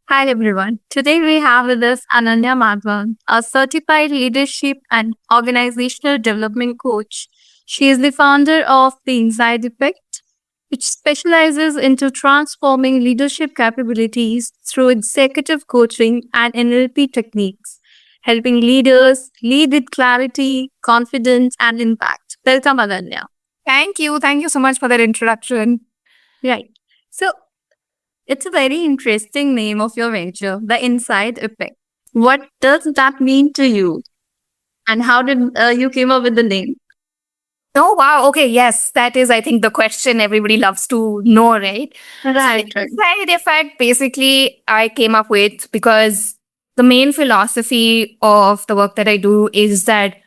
Hi everyone. Today we have with us Ananya Madhavan, a certified leadership and organizational development coach. She is the founder of The Inside Effect, which specializes into transforming leadership capabilities through executive coaching and NLP techniques, helping leaders lead with clarity, confidence, and impact. Welcome, Ananya. Thank you. Thank you so much for that introduction. Right. So it's a very interesting name of your venture, The Inside Effect. What does that mean to you? And how did you came up with the name? Oh, wow. Okay. Yes. That is, I think, the question everybody loves to know, right? So, the Right, right. side effect basically I came up with because the main philosophy of the work that I do is that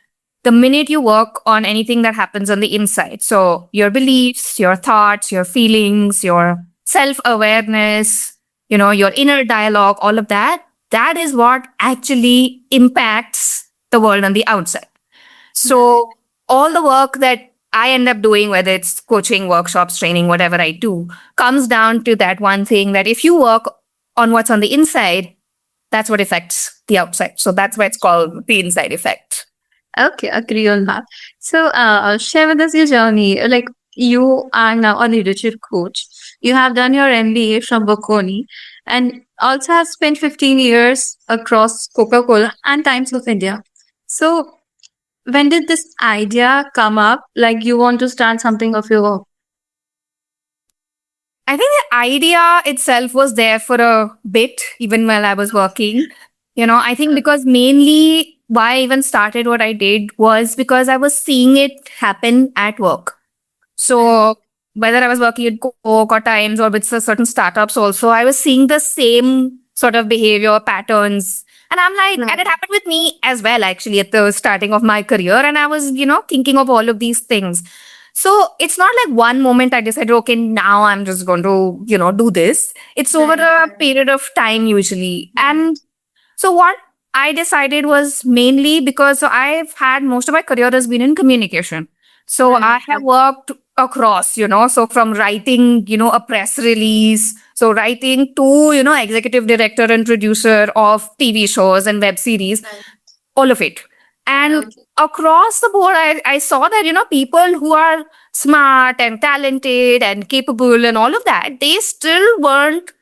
the minute you work on anything that happens on the inside, so your beliefs, your thoughts, your feelings, your self awareness, your inner dialogue, all of that, that is what actually impacts the world on the outside. So all the work that I end up doing, whether it's coaching, workshops, training, whatever I do, comes down to that one thing that if you work on what's on the inside, that's what affects the outside. So that's why it's called the inside effect. Okay, agree on that. So, share with us your journey. Like, you are now a leadership coach. You have done your MBA from Bocconi and also have spent 15 years across Coca Cola and Times of India. So, when did this idea come up? Like, you want to start something of your own? I think the idea itself was there for a bit, even while I was working. I think because mainly why I even started what I did was because I was seeing it happen at work. So whether I was working at Coke or Times or with certain startups also, I was seeing the same sort of behavior patterns. And I'm like, and it happened with me as well, actually, at the starting of my career. And I was, thinking of all of these things. So it's not like one moment I decided, okay, now I'm just going to, do this. It's over a period of time usually. And so what I decided was mainly because so I've had most of my career has been in communication. So I have worked across, so from writing, a press release, so writing to, executive director and producer of TV shows and web series, all of it. And across the board, I saw that, people who are smart and talented and capable and all of that, they still weren't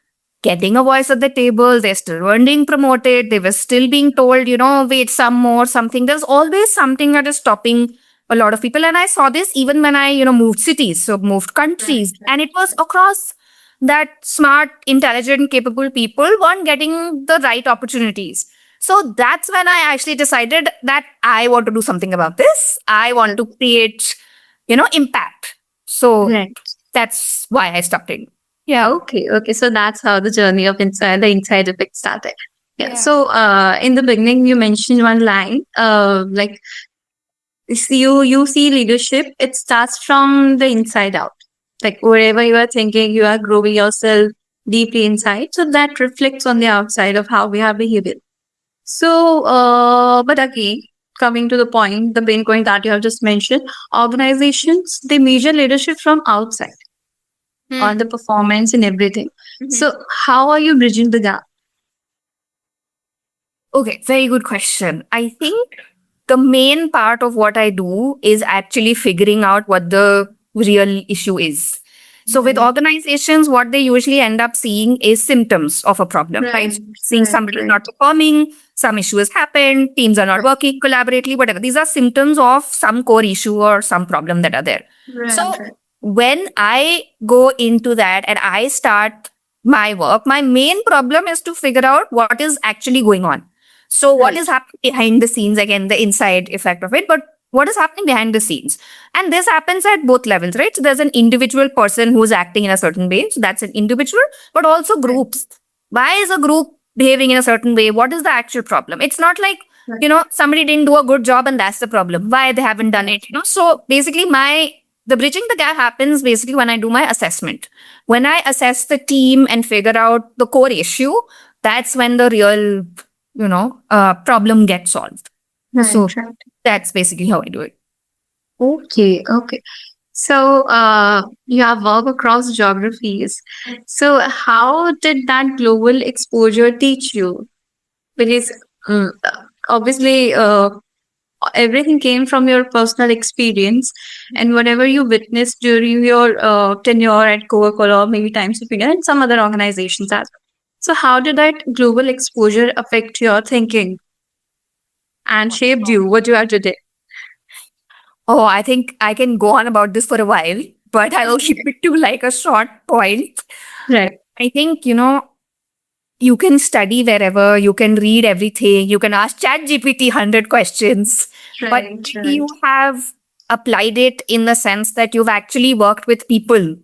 getting a voice at the table. They still weren't being promoted. They were still being told, wait some more, something. There's always something that is stopping a lot of people. And I saw this even when I, moved cities, so moved countries. And it was across that smart, intelligent, capable people weren't getting the right opportunities. So that's when I actually decided that I want to do something about this. I want to create, impact. So Right. that's why I started. Yeah, okay, okay. So that's how the journey of inside the inside effect started. Yeah. Yeah. So in the beginning you mentioned one line, like you see leadership, it starts from the inside out. Like wherever you are thinking, you are growing yourself deeply inside. So that reflects on the outside of how we are behaving. So but again, coming to the point, the main point that you have just mentioned, organizations they measure leadership from outside on the performance and everything. So, how are you bridging the gap? Okay, very good question. I think the main part of what I do is actually figuring out what the real issue is. So, with organizations, what they usually end up seeing is symptoms of a problem, right? Seeing somebody not performing, some issue has happened, teams are not working collaboratively, whatever. These are symptoms of some core issue or some problem that are there. So, when I go into that and I start my work, my main problem is to figure out what is actually going on. So, what is happening behind the scenes? Again, the inside effect of it, but what is happening behind the scenes? And this happens at both levels, right? So, there's an individual person who's acting in a certain way. So, that's an individual, but also groups. Why is a group behaving in a certain way? What is the actual problem? It's not like, somebody didn't do a good job and that's the problem. Why they haven't done it, So, basically, the bridging the gap happens basically when I do my assessment. When I assess the team and figure out the core issue, that's when the real problem gets solved. So that's basically how I do it. Okay, okay. So, you have worked across geographies. So, how did that global exposure teach you? Because obviously, everything came from your personal experience and whatever you witnessed during your tenure at Coca-Cola or maybe Times of India and some other organizations as well. So, how did that global exposure affect your thinking and shaped you what you are today? Oh, I think I can go on about this for a while, but I will keep it to like a short point. Right. I think, you can study wherever, you can read everything, you can ask ChatGPT 100 questions, but Right. you have applied it in the sense that you've actually worked with people,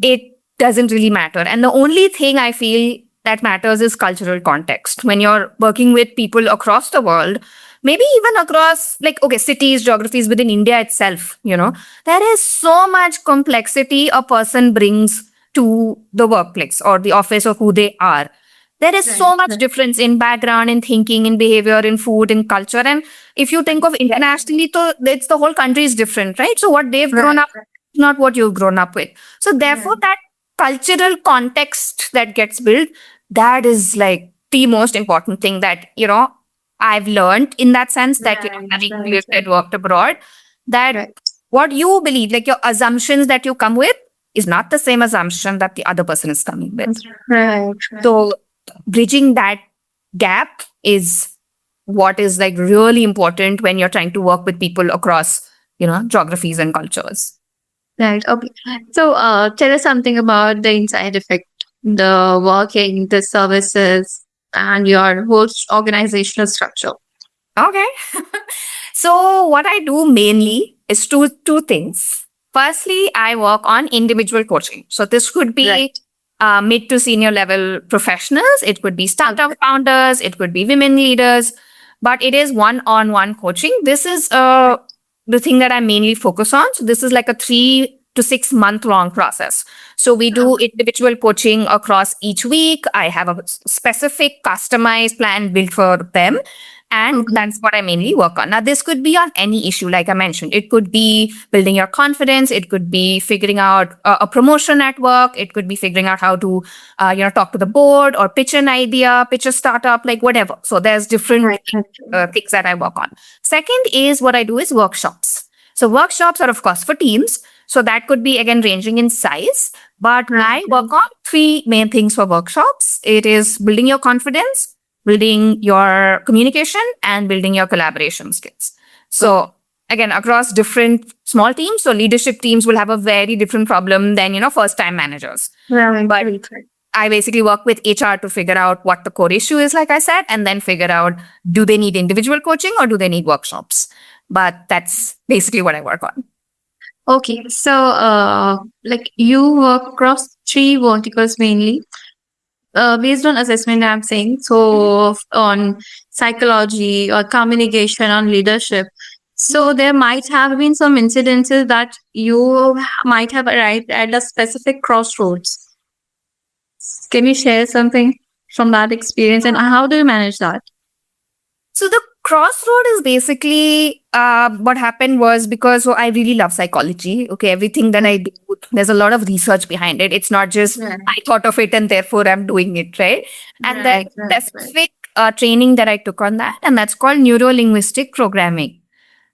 it doesn't really matter. And the only thing I feel that matters is cultural context. When you're working with people across the world, maybe even across, like, okay, cities, geographies within India itself, there is so much complexity a person brings to the workplace or the office of who they are. There is so much difference in background, in thinking, in behavior, in food, in culture. And if you think of internationally, so it's the whole country is different, right? So what they've grown up, not what you've grown up with. So therefore, that cultural context that gets built, that is like the most important thing that, I've learned in that sense that, having lived and worked abroad, that what you believe, like your assumptions that you come with is not the same assumption that the other person is coming with. Right. So bridging that gap is what is like really important when you're trying to work with people across, geographies and cultures. Right. Okay. So, tell us something about the inside effect, the working, the services, and your whole organizational structure. Okay. So what I do mainly is two things. Firstly, I work on individual coaching. So this could be Right. mid to senior level professionals. It could be startup founders. It could be women leaders. But it is one-on-one coaching. This is the thing that I mainly focus on. So this is like a 3 to 6 month long process. So we do individual coaching across each week. I have a specific customized plan built for them. And that's what I mainly work on. Now, this could be on any issue, like I mentioned. It could be building your confidence. It could be figuring out a promotion at work. It could be figuring out how to, talk to the board or pitch an idea, pitch a startup, like whatever. So there's different things that I work on. Second is what I do is workshops. So workshops are, of course, for teams. So that could be, again, ranging in size. But I work on three main things for workshops. It is building your confidence, building your communication, and building your collaboration skills. So again, across different small teams, so leadership teams will have a very different problem than, first time managers. But I basically work with HR to figure out what the core issue is, like I said, and then figure out, do they need individual coaching or do they need workshops? But that's basically what I work on. Okay. So, like you work across three verticals mainly. Based on assessment, I'm saying so on psychology or communication, on leadership. So there might have been some incidences that you might have arrived at a specific crossroads. Can you share something from that experience and how do you manage that? So the crossroad is basically what happened was because I really love psychology. Okay, everything that I do, there's a lot of research behind it. It's not just I thought of it and therefore I'm doing it, right? And the specific training that I took on that, and that's called neuro-linguistic programming.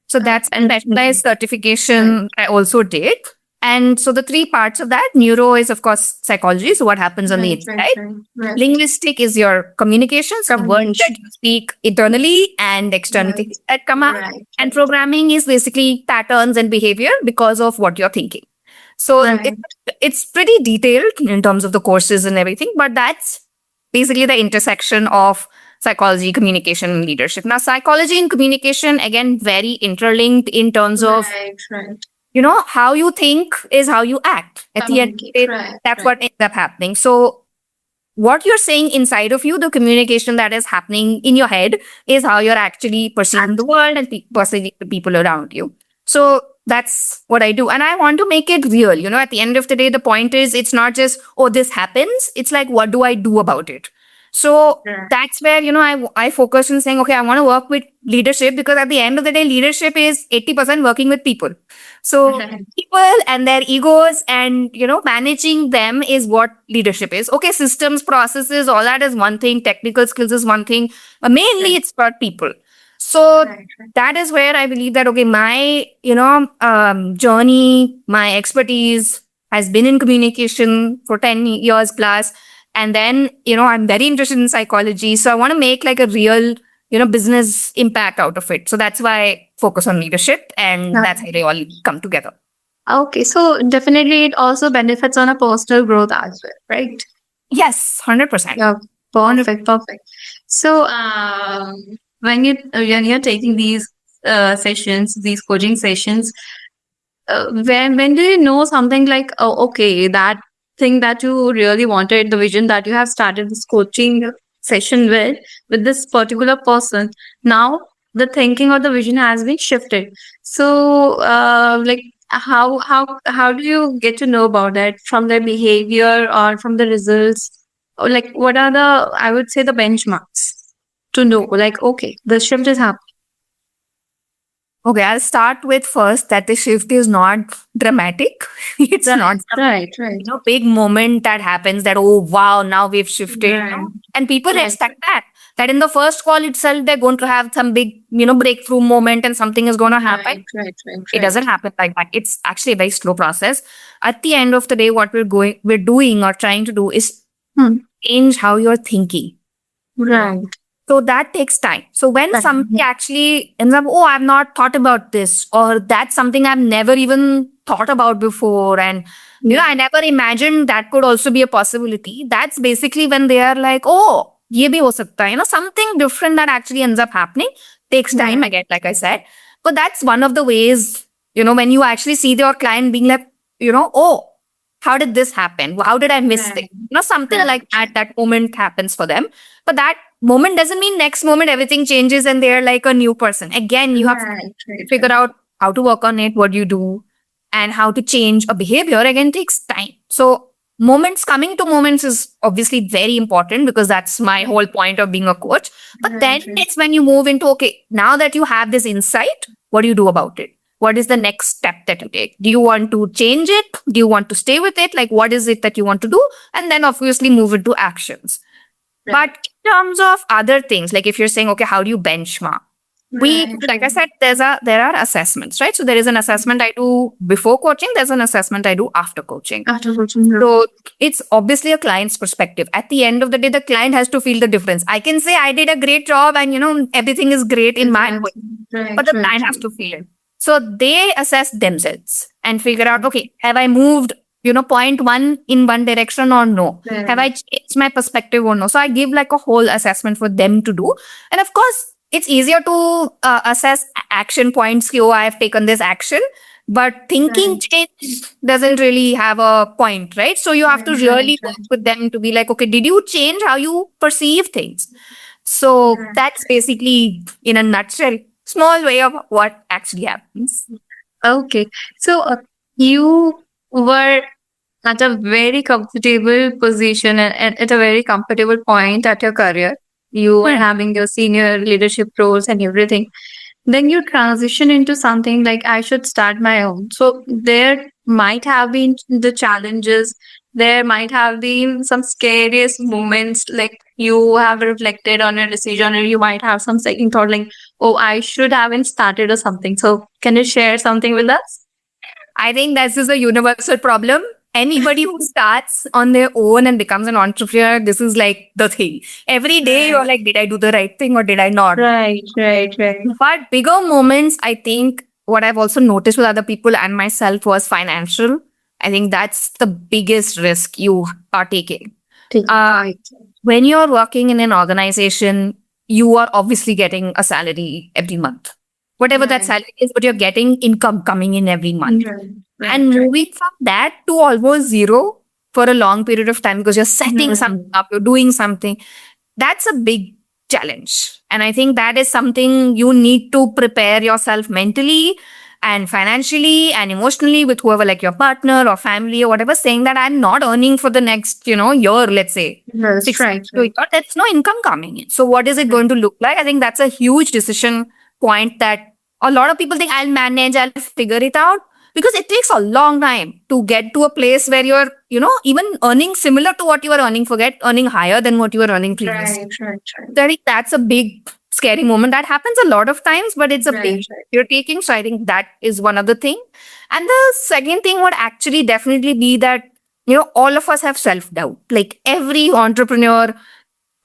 So that's a specialized certification I also did. And so the three parts of that, neuro is, of course, psychology. So what happens on the inside? Linguistic is your communication, some words that you speak internally and externally that come out. And programming is basically patterns and behavior because of what you're thinking. So it's pretty detailed in terms of the courses and everything, but that's basically the intersection of psychology, communication, and leadership. Now, psychology and communication, again, very interlinked in terms of how you think is how you act. At the end of the day, that's what ends up happening. So what you're saying inside of you, the communication that is happening in your head is how you're actually perceiving the world and perceiving the people around you. So that's what I do. And I want to make it real. At the end of the day, the point is it's not just, oh, this happens. It's like, what do I do about it? So Right. that's where, I focus on saying, okay, I want to work with leadership, because at the end of the day, leadership is 80% working with people. So Right. people and their egos and, managing them is what leadership is. Okay, systems, processes, all that is one thing. Technical skills is one thing. But mainly Right. it's about people. So Right. that is where I believe that, okay, my, journey, my expertise has been in communication for 10 years plus. And then, I'm very interested in psychology. So I want to make like a real, business impact out of it. So that's why I focus on leadership, and Right. that's how they all come together. Okay, so definitely it also benefits on a personal growth as well, right? Yes, 100%. Yeah, perfect, perfect. So, when you're taking these sessions, these coaching sessions, when do you know something like, oh, okay, that thing that you really wanted, the vision that you have started this coaching session with this particular person, now the thinking or the vision has been shifted. So, like, how do you get to know about that from their behavior or from the results? Or like, what are the, I would say, the benchmarks to know, like, okay, the shift is happening. Okay, I'll start with first that the shift is not dramatic. It's not Right, right. big moment that happens that, oh wow, now we've shifted. Right. And people Right. expect that in the first call itself they're going to have some big, breakthrough moment and something is going to happen. Right. It doesn't happen like that. It's actually a very slow process. At the end of the day, what we're doing or trying to do is Hmm. change how you're thinking. Right. So that takes time. So when Right. somebody actually ends up, oh, I've not thought about this, or that's something I've never even thought about before, and I never imagined that could also be a possibility. That's basically when they are like, oh, ye bhi ho sakta hai. Something different that actually ends up happening. Takes time, again, like I said. But that's one of the ways, when you actually see your client being like, oh, how did this happen? How did I miss Right. it? Something Right. like that moment happens for them. But that moment doesn't mean next moment everything changes and they're like a new person. Again, you have to Right. figure out how to work on it, what you do, and how to change a behavior. Again, takes time. So coming to moments is obviously very important, because that's my whole point of being a coach. But then it's when you move into, okay, now that you have this insight, what do you do about it? What is the next step that you take? Do you want to change it? Do you want to stay with it? Like, what is it that you want to do? And then obviously move into actions. Right. But in terms of other things, like if you're saying, okay, how do you benchmark? Like I said, there are assessments, right? So there is an assessment I do before coaching. There's an assessment I do after coaching. After coaching. So it's obviously a client's perspective. At the end of the day, the client has to feel the difference. I can say I did a great job and everything is great in my way, Right. but the client has to feel it. So they assess themselves and figure out, okay, have I moved, 0.1 in one direction or no? Right. Have I changed my perspective or no? So I give like a whole assessment for them to do. And of course, it's easier to assess action points. Oh, I have taken this action. But thinking Right. change doesn't really have a point, right? So you have to Right, really right. work with them to be like, okay, did you change how you perceive things? So Right. that's basically, in a nutshell, small way of what actually happens. Okay. So you were at a very comfortable position and at a very comfortable point at your career. You were having your senior leadership roles and everything. Then you transition into something like, I should start my own. So there might have been the challenges. There might have been some scariest moments, like you have reflected on your decision, or you might have some second thought, like, oh, I should haven't started or something. So can you share something with us? I think this is a universal problem. Anybody who starts on their own and becomes an entrepreneur, this is like the thing. Every day you're like, did I do the right thing or did I not? Right. But bigger moments, I think what I've also noticed with other people and myself was financial. I think that's the biggest risk you are taking. When you're working in an organization, you are obviously getting a salary every month. Whatever that Right. salary is, but you're getting income coming in every month. Right. And moving from that to almost zero for a long period of time, because you're setting something up, you're doing something, that's a big challenge. And I think that is something you need to prepare yourself mentally and financially and emotionally with whoever, like your partner or family or whatever, saying that I'm not earning for the next, year, let's say That's 6 months right. to a year, that's no income coming in. So what is it going to look like? I think that's a huge decision point that a lot of people think I'll manage, I'll figure it out, because it takes a long time to get to a place where you're, even earning similar to what you were earning, forget earning higher than what you were earning previously. Right. So I think that's a big scary moment. That happens a lot of times, but it's a big Right. you're taking. So I think that is one other thing. And the second thing would actually definitely be that, all of us have self-doubt. Like every entrepreneur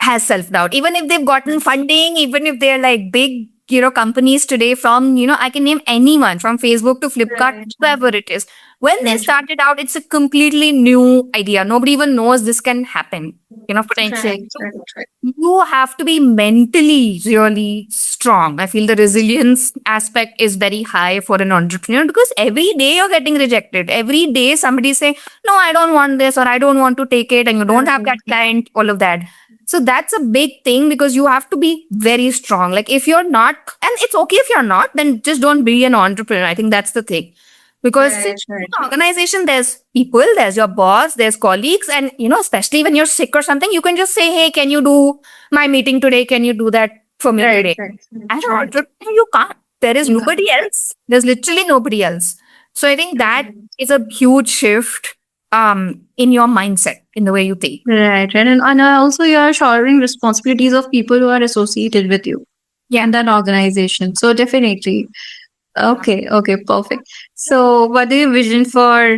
has self-doubt. Even if they've gotten funding, even if they're like big, companies today from, I can name anyone from Facebook to Flipkart, Right. whoever it is. When they Right. started out, it's a completely new idea. Nobody even knows this can happen, potentially. Right. You have to be mentally really strong. I feel the resilience aspect is very high for an entrepreneur, because every day you're getting rejected. Every day somebody say, no, I don't want this, or I don't want to take it, and you don't have that client, all of that. So that's a big thing, because you have to be very strong. Like if you're not, and it's okay if you're not, then just don't be an entrepreneur. I think that's the thing. Because Right. in an organization, there's people, there's your boss, there's colleagues, and especially when you're sick or something, you can just say, hey, can you do my meeting today? Can you do that for me today? As an entrepreneur, you can't. There is nobody else. There's literally nobody else. So I think that is a huge shift in your mindset, in the way you think. Right. And also you're shouldering responsibilities of people who are associated with you in that organization. So definitely. Okay, perfect. So what do you vision for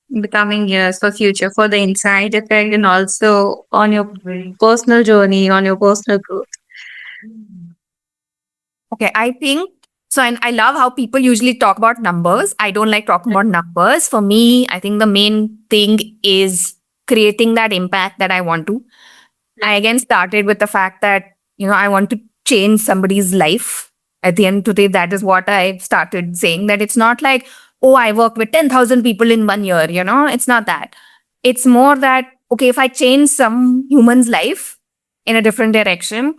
the coming years, for future, for the inside effect, and also on your personal journey, on your personal growth? Okay, I think so. And I love how people usually talk about numbers. I don't like talking about numbers. For me, I think the main thing is creating that impact that I want to. I again started with the fact that, I want to change somebody's life. At the end of the day, that is what I started saying, that it's not like, oh, I work with 10,000 people in 1 year, it's not that. It's more that, okay, if I change some human's life in a different direction,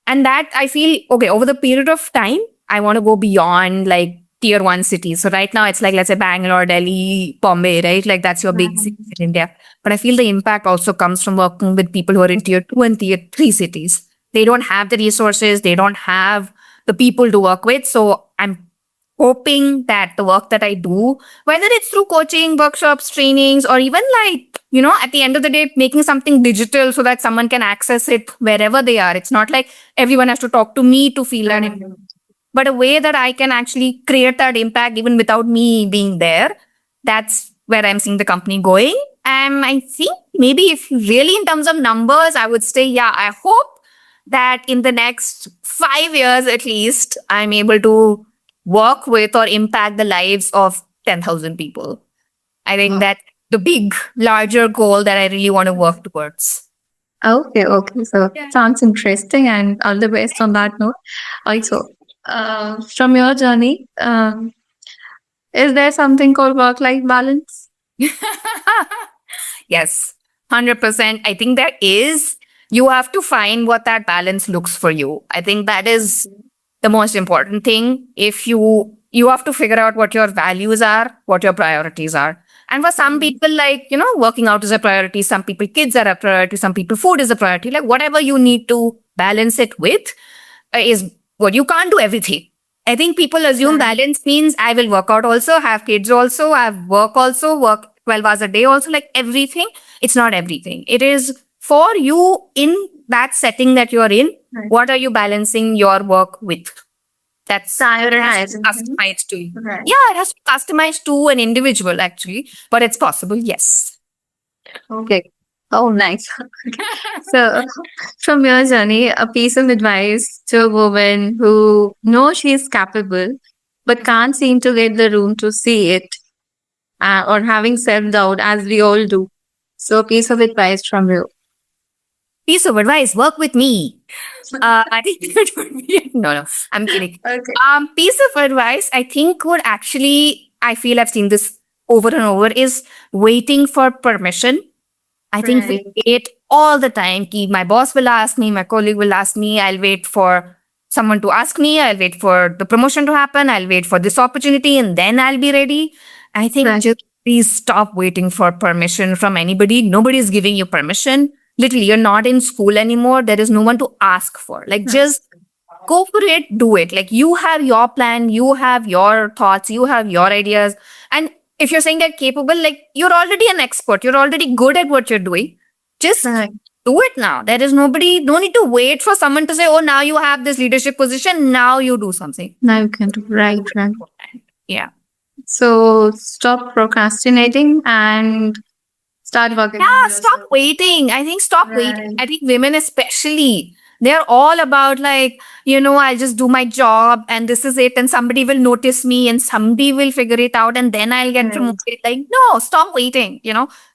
and that I feel, okay, over the period of time, I want to go beyond like tier one cities. So right now it's like, let's say Bangalore, Delhi, Bombay, right? Like that's your big cities in India. But I feel the impact also comes from working with people who are in tier two and tier three cities. They don't have the resources, they don't have the people to work with. So I'm hoping that the work that I do, whether it's through coaching, workshops, trainings, or even like, at the end of the day, making something digital so that someone can access it wherever they are. It's not like everyone has to talk to me to feel that, but a way that I can actually create that impact even without me being there. That's where I'm seeing the company going. And I think maybe if really in terms of numbers, I would say, yeah, I hope that in the next 5 years at least, I'm able to work with or impact the lives of 10,000 people. I think that the big, larger goal that I really want to work towards. Okay. So sounds interesting, and all the best on that note. Also, from your journey, is there something called work-life balance? Yes, 100%. I think there is. You have to find what that balance looks for you. I think that is the most important thing. If you have to figure out what your values are, what your priorities are. And for some people, like, working out is a priority. Some people, kids are a priority. Some people, food is a priority. Like whatever you need to balance it with is what you can't do everything. I think people assume balance means I will work out also, have kids also, have work also, work 12 hours a day also, like everything. It's not everything. It is for you in that setting that you're in. Right. What are you balancing your work with? That's Prioritizing. customized to you. Right. Yeah, it has to be customized to an individual actually, but it's possible. Yes. Okay. Oh, nice. So, from your journey, a piece of advice to a woman who knows she is capable but can't seem to get the room to see it, or having self doubt, as we all do. So, a piece of advice from you. Piece of advice: work with me. I think it would be no. I'm kidding. Okay. Piece of advice I think would actually, I feel I've seen this over and over, is waiting for permission. I think we Right. wait all the time. My boss will ask me, my colleague will ask me, I'll wait for someone to ask me. I'll wait for the promotion to happen. I'll wait for this opportunity and then I'll be ready. I think Right. just please stop waiting for permission from anybody. Nobody is giving you permission. Literally, you're not in school anymore. There is no one to ask for. Like, just go for it, do it. Like, you have your plan, you have your thoughts, you have your ideas. And if you're saying they're capable, like, you're already an expert, you're already good at what you're doing. Just Right. do it now. There is nobody, no need to wait for someone to say, oh, now you have this leadership position, now you do something. Now you can do. Right. Right. Yeah. So stop procrastinating and start working. on Yeah, yourself. stop waiting. I think stop waiting. Right. I think women especially, they're all about like, I'll just do my job and this is it, and somebody will notice me and somebody will figure it out and then I'll get Right. promoted. Like, no, stop waiting.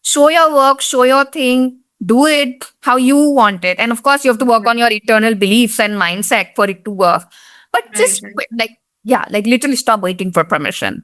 Show your work, show your thing, do it how you want it. And of course, you have to work on your internal beliefs and mindset for it to work. But just Right. quit. Like, yeah, like literally stop waiting for permission.